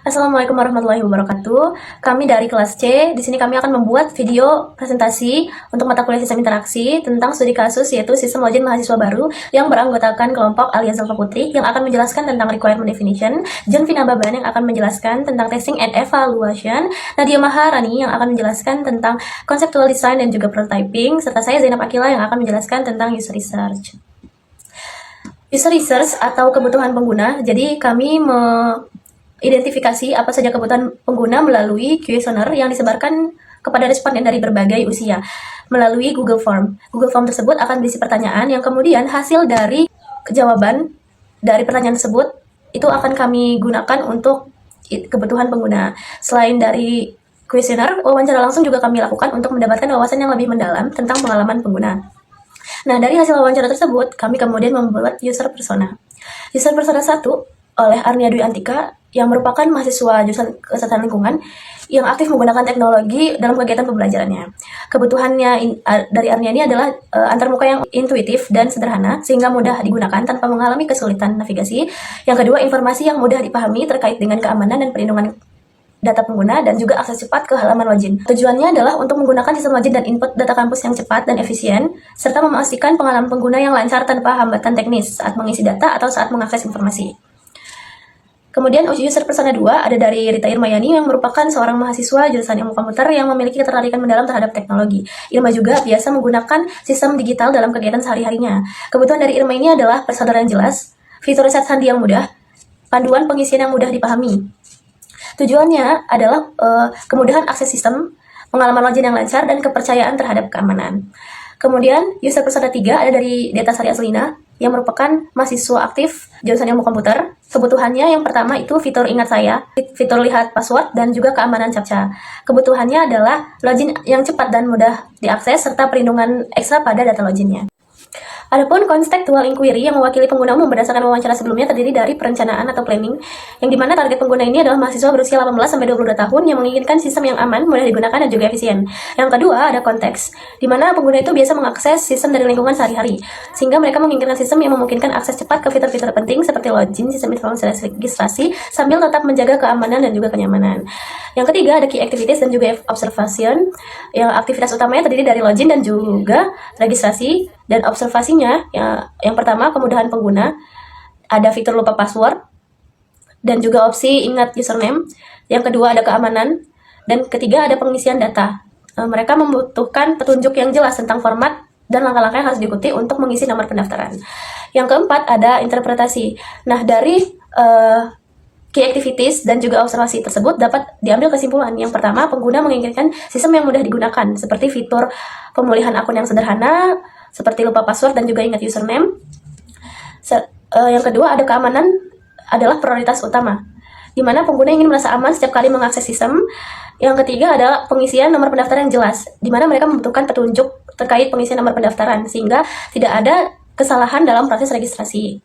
Assalamualaikum warahmatullahi wabarakatuh. Kami dari kelas C. Di sini kami akan membuat video presentasi untuk mata kuliah sistem interaksi tentang studi kasus yaitu sistem login mahasiswa baru yang beranggotakan kelompok Alia Zalfa Putri yang akan menjelaskan tentang requirement definition, John Vina Baban yang akan menjelaskan tentang testing and evaluation, Nadia Maharani yang akan menjelaskan tentang conceptual design dan juga prototyping, serta saya Zainab Akila yang akan menjelaskan tentang user research. User research atau kebutuhan pengguna. Jadi kami identifikasi apa saja kebutuhan pengguna melalui kuesioner yang disebarkan kepada responden dari berbagai usia melalui Google Form. Google Form tersebut akan berisi pertanyaan yang kemudian hasil dari jawaban dari pertanyaan tersebut itu akan kami gunakan untuk kebutuhan pengguna. Selain dari kuesioner, wawancara langsung juga kami lakukan untuk mendapatkan wawasan yang lebih mendalam tentang pengalaman pengguna. Nah, dari hasil wawancara tersebut, kami kemudian membuat user persona. User persona 1 oleh Arnia Dwi Antika yang merupakan mahasiswa jurusan kesehatan lingkungan yang aktif menggunakan teknologi dalam kegiatan pembelajarannya. Kebutuhannya dari Arnia ini adalah antarmuka yang intuitif dan sederhana sehingga mudah digunakan tanpa mengalami kesulitan navigasi. Yang kedua, informasi yang mudah dipahami terkait dengan keamanan dan perlindungan data pengguna dan juga akses cepat ke halaman login. Tujuannya adalah untuk menggunakan sistem login dan input data kampus yang cepat dan efisien, serta memastikan pengalaman pengguna yang lancar tanpa hambatan teknis saat mengisi data atau saat mengakses informasi. Kemudian user persona 2 ada dari Rita Irmayani yang merupakan seorang mahasiswa jurusan ilmu komputer yang memiliki ketertarikan mendalam terhadap teknologi. Irma juga biasa menggunakan sistem digital dalam kegiatan sehari-harinya. Kebutuhan dari Irma ini adalah persaudaraan jelas, fitur riset sandi yang mudah, panduan pengisian yang mudah dipahami. Tujuannya adalah kemudahan akses sistem, pengalaman login yang lancar, dan kepercayaan terhadap keamanan. Kemudian user persona 3 ada dari Deta Sari Aslina yang merupakan mahasiswa aktif jurusan ilmu komputer. Kebutuhannya yang pertama itu fitur ingat saya, fitur lihat password, dan juga keamanan CAPTCHA. Kebutuhannya adalah login yang cepat dan mudah diakses serta perlindungan ekstra pada data loginnya. Adapun contextual inquiry yang mewakili pengguna umum berdasarkan wawancara sebelumnya terdiri dari perencanaan atau planning, yang dimana target pengguna ini adalah mahasiswa berusia 18-22 tahun yang menginginkan sistem yang aman, mudah digunakan, dan juga efisien. Yang kedua ada konteks, di mana pengguna itu biasa mengakses sistem dari lingkungan sehari-hari, sehingga mereka menginginkan sistem yang memungkinkan akses cepat ke fitur-fitur penting seperti login, sistem informasi registrasi, sambil tetap menjaga keamanan dan juga kenyamanan. Yang ketiga ada key activities dan juga observation, yang aktivitas utamanya terdiri dari login dan juga registrasi. Dan observasinya, yang pertama kemudahan pengguna, ada fitur lupa password, dan juga opsi ingat username. Yang kedua ada keamanan, dan ketiga ada pengisian data. Mereka membutuhkan petunjuk yang jelas tentang format dan langkah-langkah yang harus diikuti untuk mengisi nomor pendaftaran. Yang keempat ada interpretasi. Nah, dari key activities dan juga observasi tersebut dapat diambil kesimpulan. Yang pertama, pengguna menginginkan sistem yang mudah digunakan, seperti fitur pemulihan akun yang sederhana, seperti lupa password dan juga ingat username. Yang kedua, ada keamanan adalah prioritas utama, di mana pengguna ingin merasa aman setiap kali mengakses sistem. Yang ketiga adalah pengisian nomor pendaftaran yang jelas, di mana mereka membutuhkan petunjuk terkait pengisian nomor pendaftaran, sehingga tidak ada kesalahan dalam proses registrasi.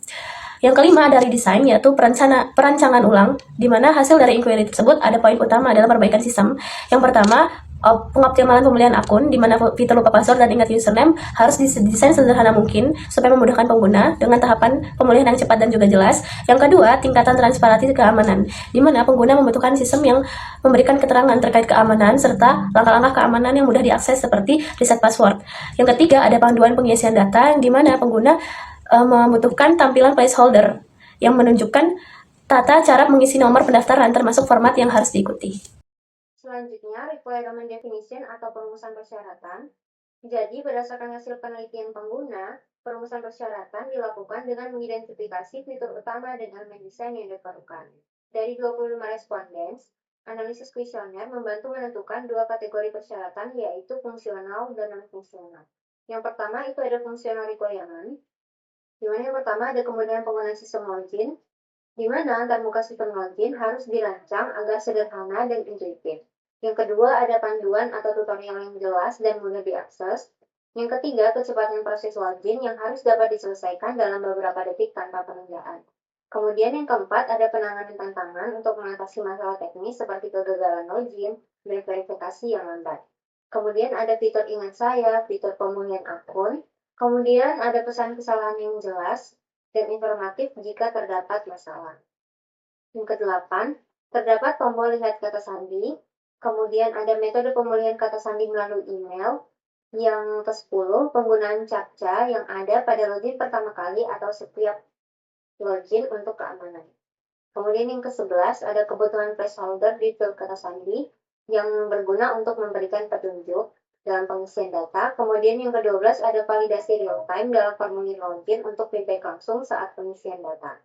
Yang kelima dari desain, yaitu perancangan ulang, di mana hasil dari inquiry tersebut ada poin utama adalah perbaikan sistem. Yang pertama, pengoptimalan pemilihan akun, di mana fitur lupa password dan ingat username harus didesain sederhana mungkin supaya memudahkan pengguna dengan tahapan pemulihan yang cepat dan juga jelas. Yang kedua, tingkatan transparansi keamanan, di mana pengguna membutuhkan sistem yang memberikan keterangan terkait keamanan serta langkah-langkah keamanan yang mudah diakses seperti reset password. Yang ketiga, ada panduan pengisian data, di mana pengguna membutuhkan tampilan placeholder yang menunjukkan tata cara mengisi nomor pendaftaran termasuk format yang harus diikuti. Selanjutnya, requirement definition atau perumusan persyaratan. Jadi, berdasarkan hasil penelitian pengguna, perumusan persyaratan dilakukan dengan mengidentifikasi fitur utama dan elemen desain yang diperlukan. Dari 25 respondents, analisis kuesioner membantu menentukan dua kategori persyaratan, yaitu fungsional dan non-fungsional. Yang pertama itu ada fungsional requirement, di mana yang pertama ada kemudahan penggunaan sistem login, di mana antarmuka sistem login harus dirancang agar sederhana dan intuitif. Yang kedua, ada panduan atau tutorial yang jelas dan mudah diakses. Yang ketiga, kecepatan proses login yang harus dapat diselesaikan dalam beberapa detik tanpa penundaan. Kemudian yang keempat, ada penanganan tantangan untuk mengatasi masalah teknis seperti kegagalan login dan verifikasi yang lambat. Kemudian ada fitur ingat saya, fitur pemulihan akun. Kemudian ada pesan kesalahan yang jelas dan informatif jika terdapat masalah. Yang kedelapan, Terdapat tombol lihat kata sandi, kemudian ada metode pemulihan kata sandi melalui email. Yang ke-10, penggunaan CAPTCHA yang ada pada login pertama kali atau setiap login untuk keamanan. Kemudian yang ke-11 ada kebutuhan placeholder di field kata sandi yang berguna untuk memberikan petunjuk dalam pengisian data. Kemudian yang ke-12 ada validasi real time dalam formulir login untuk feedback langsung saat pengisian data.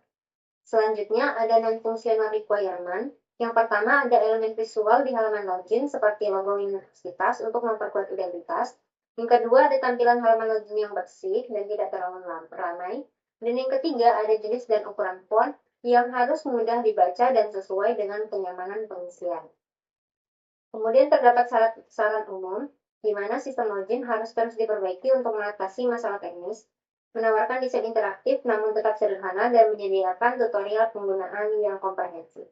Selanjutnya ada non-functional requirement. Yang pertama ada elemen visual di halaman login seperti logo universitas untuk memperkuat identitas. Yang kedua ada tampilan halaman login yang bersih dan tidak terlalu ramai. Dan yang ketiga ada jenis dan ukuran font yang harus mudah dibaca dan sesuai dengan kenyamanan pengisian. Kemudian terdapat saran umum, di mana sistem login harus terus diperbaiki untuk mengatasi masalah teknis, menawarkan desain interaktif namun tetap sederhana, dan menyediakan tutorial penggunaan yang komprehensif.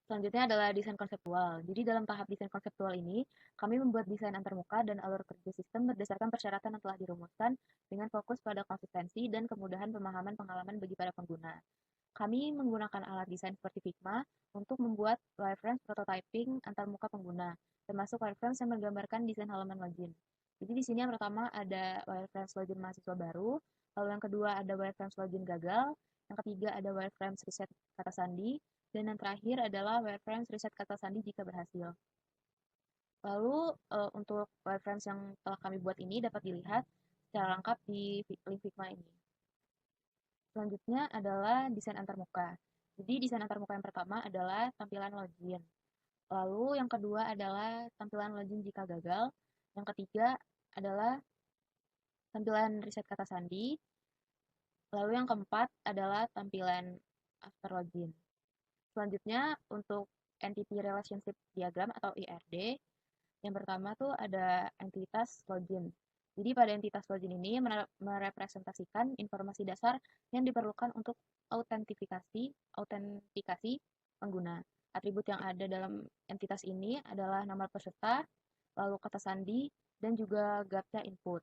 Selanjutnya adalah desain konseptual. Jadi dalam tahap desain konseptual ini, kami membuat desain antarmuka dan alur kerja sistem berdasarkan persyaratan yang telah dirumuskan dengan fokus pada konsistensi dan kemudahan pemahaman pengalaman bagi para pengguna. Kami menggunakan alat desain seperti Figma untuk membuat wireframes prototyping antarmuka pengguna, termasuk wireframes yang menggambarkan desain halaman login. Jadi di sini yang pertama ada wireframes login mahasiswa baru, lalu yang kedua ada wireframes login gagal, yang ketiga ada wireframes riset kata sandi, dan yang terakhir adalah wireframes riset kata sandi jika berhasil. Lalu untuk wireframes yang telah kami buat ini dapat dilihat secara lengkap di link Figma ini. Selanjutnya adalah desain antarmuka. Jadi desain antarmuka yang pertama adalah tampilan login. Lalu yang kedua adalah tampilan login jika gagal. Yang ketiga adalah tampilan riset kata sandi. Lalu yang keempat adalah tampilan after login. Selanjutnya untuk Entity Relationship Diagram atau IRD, yang pertama tuh ada entitas login. Jadi pada entitas login ini merepresentasikan informasi dasar yang diperlukan untuk autentikasi pengguna. Atribut yang ada dalam entitas ini adalah nama peserta, lalu kata sandi, dan juga GAPTCHA input.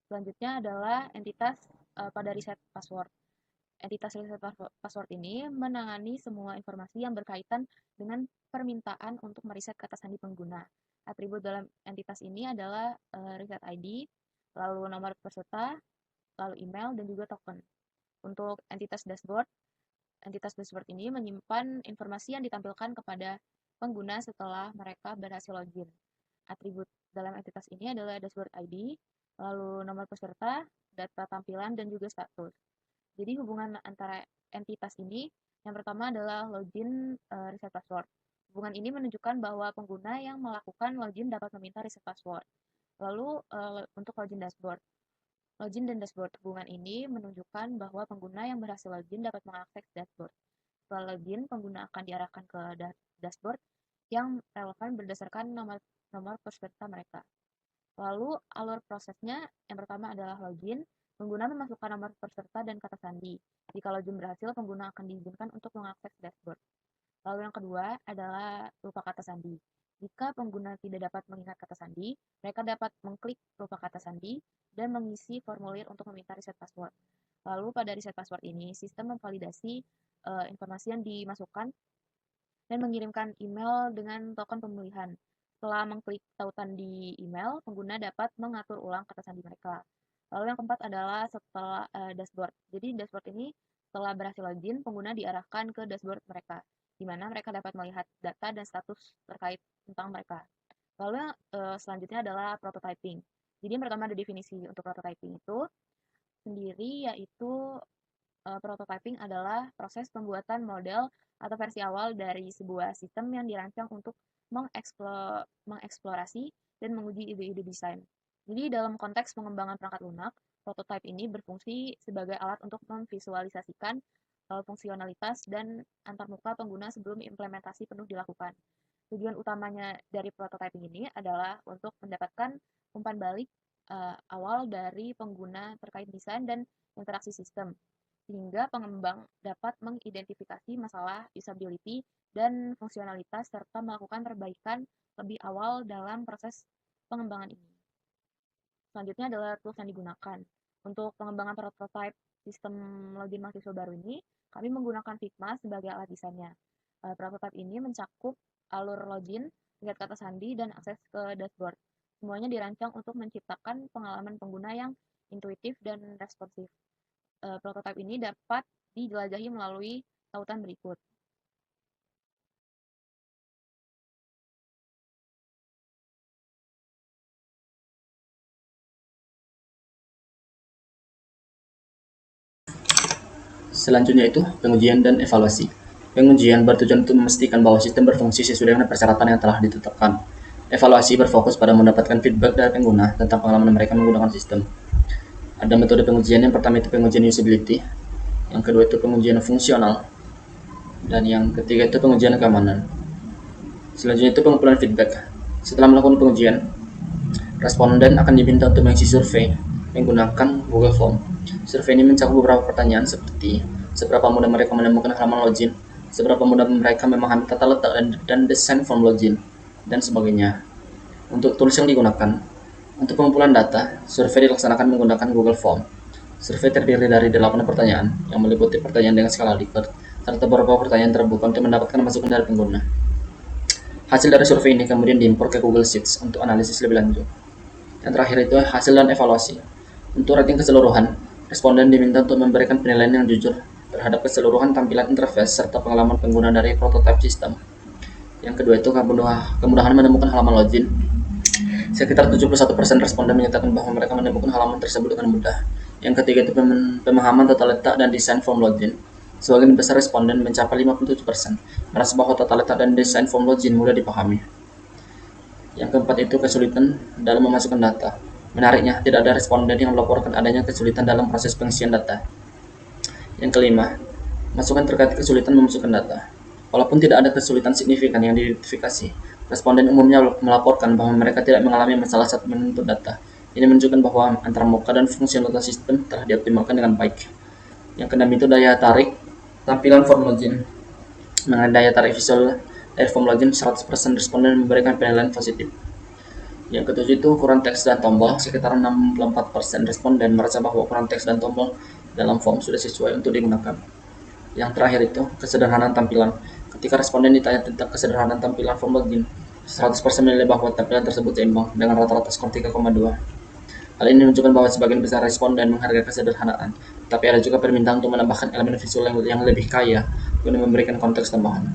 Selanjutnya adalah entitas pada reset password. Entitas reset password ini menangani semua informasi yang berkaitan dengan permintaan untuk mereset kata sandi pengguna. Atribut dalam entitas ini adalah reset ID, lalu nomor peserta, lalu email, dan juga token. Untuk entitas dashboard ini menyimpan informasi yang ditampilkan kepada pengguna setelah mereka berhasil login. Atribut dalam entitas ini adalah dashboard ID, lalu nomor peserta, data tampilan, dan juga status. Jadi hubungan antara entitas ini yang pertama adalah login reset password. Hubungan ini menunjukkan bahwa pengguna yang melakukan login dapat meminta reset password. Lalu untuk login dashboard. Login dan dashboard. Hubungan ini menunjukkan bahwa pengguna yang berhasil login dapat mengakses dashboard. Setelah login, pengguna akan diarahkan ke dashboard yang relevan berdasarkan nomor peserta mereka. Lalu alur prosesnya yang pertama adalah login. Pengguna memasukkan nomor peserta dan kata sandi. Jika login berhasil, pengguna akan diizinkan untuk mengakses dashboard. Lalu yang kedua adalah lupa kata sandi. Jika pengguna tidak dapat mengingat kata sandi, mereka dapat mengklik lupa kata sandi dan mengisi formulir untuk meminta reset password. Lalu pada reset password ini, sistem memvalidasi informasi yang dimasukkan dan mengirimkan email dengan token pemulihan. Setelah mengklik tautan di email, pengguna dapat mengatur ulang kata sandi mereka. Lalu yang keempat adalah setelah dashboard. Jadi dashboard ini setelah berhasil login, pengguna diarahkan ke dashboard mereka, di mana mereka dapat melihat data dan status terkait tentang mereka. Lalu yang selanjutnya adalah prototyping. Jadi yang pertama ada definisi untuk prototyping itu sendiri, yaitu prototyping adalah proses pembuatan model atau versi awal dari sebuah sistem yang dirancang untuk mengeksplorasi dan menguji ide-ide desain. Jadi dalam konteks pengembangan perangkat lunak, prototype ini berfungsi sebagai alat untuk memvisualisasikan fungsionalitas dan antarmuka pengguna sebelum implementasi penuh dilakukan. Tujuan utamanya dari prototyping ini adalah untuk mendapatkan umpan balik awal dari pengguna terkait desain dan interaksi sistem, sehingga pengembang dapat mengidentifikasi masalah usability dan fungsionalitas serta melakukan perbaikan lebih awal dalam proses pengembangan ini. Selanjutnya adalah tools yang digunakan. Untuk pengembangan prototype sistem login mahasiswa baru ini, Kami menggunakan Figma sebagai alat desainnya. Prototipe ini mencakup alur login, tingkat kata sandi, dan akses ke dashboard. Semuanya dirancang untuk menciptakan pengalaman pengguna yang intuitif dan responsif. Prototipe ini dapat dijelajahi melalui tautan berikut. Selanjutnya itu pengujian dan evaluasi. Pengujian bertujuan untuk memastikan bahwa sistem berfungsi sesuai dengan persyaratan yang telah ditetapkan. Evaluasi berfokus pada mendapatkan feedback dari pengguna tentang pengalaman mereka menggunakan sistem. Ada metode pengujian. Yang pertama itu pengujian usability, yang kedua itu pengujian fungsional, dan yang ketiga itu pengujian keamanan. Selanjutnya itu pengumpulan feedback. Setelah melakukan pengujian, responden akan diminta untuk mengisi survei menggunakan Google Form. Survei ini mencakup beberapa pertanyaan seperti seberapa mudah mereka menemukan halaman login, seberapa mudah mereka memahami tata letak dan desain form login, dan sebagainya. Untuk tools yang digunakan untuk pengumpulan data, survei dilaksanakan menggunakan Google Form. Survei terdiri dari 8 pertanyaan yang meliputi pertanyaan dengan skala Likert serta beberapa pertanyaan terbuka untuk mendapatkan masukan dari pengguna. Hasil dari survei ini kemudian diimport ke Google Sheets untuk analisis lebih lanjut. Yang terakhir itu hasil dan evaluasi. Untuk rating keseluruhan, responden diminta untuk memberikan penilaian yang jujur terhadap keseluruhan tampilan interface serta pengalaman pengguna dari prototipe sistem. Yang kedua itu kemudahan menemukan halaman login. Sekitar 71% responden menyatakan bahwa mereka menemukan halaman tersebut dengan mudah. Yang ketiga itu pemahaman tata letak dan desain form login. Sebagian besar responden mencapai 57% merasa bahwa tata letak dan desain form login mudah dipahami. Yang keempat itu kesulitan dalam memasukkan data. Menariknya, tidak ada responden yang melaporkan adanya kesulitan dalam proses pengisian data. Yang kelima, masukan terkait kesulitan memasukkan data. Walaupun tidak ada kesulitan signifikan yang diidentifikasi, responden umumnya melaporkan bahwa mereka tidak mengalami masalah saat menginput data. Ini menunjukkan bahwa antara muka dan fungsionalitas sistem telah dioptimalkan dengan baik. Yang keenam itu daya tarik tampilan form login. Mengenai daya tarik visual dari form login, 100% responden memberikan penilaian positif. Yang ketujuh itu ukuran teks dan tombol. Sekitar 64% responden merasa bahwa ukuran teks dan tombol dalam form sudah sesuai untuk digunakan. Yang terakhir itu kesederhanaan tampilan. Ketika responden ditanya tentang kesederhanaan tampilan form login, 100% menilai bahwa tampilan tersebut seimbang dengan rata-rata skor 3,2. Hal ini menunjukkan bahwa sebagian besar responden menghargai kesederhanaan, tapi ada juga permintaan untuk menambahkan elemen visual yang lebih kaya guna memberikan konteks tambahan.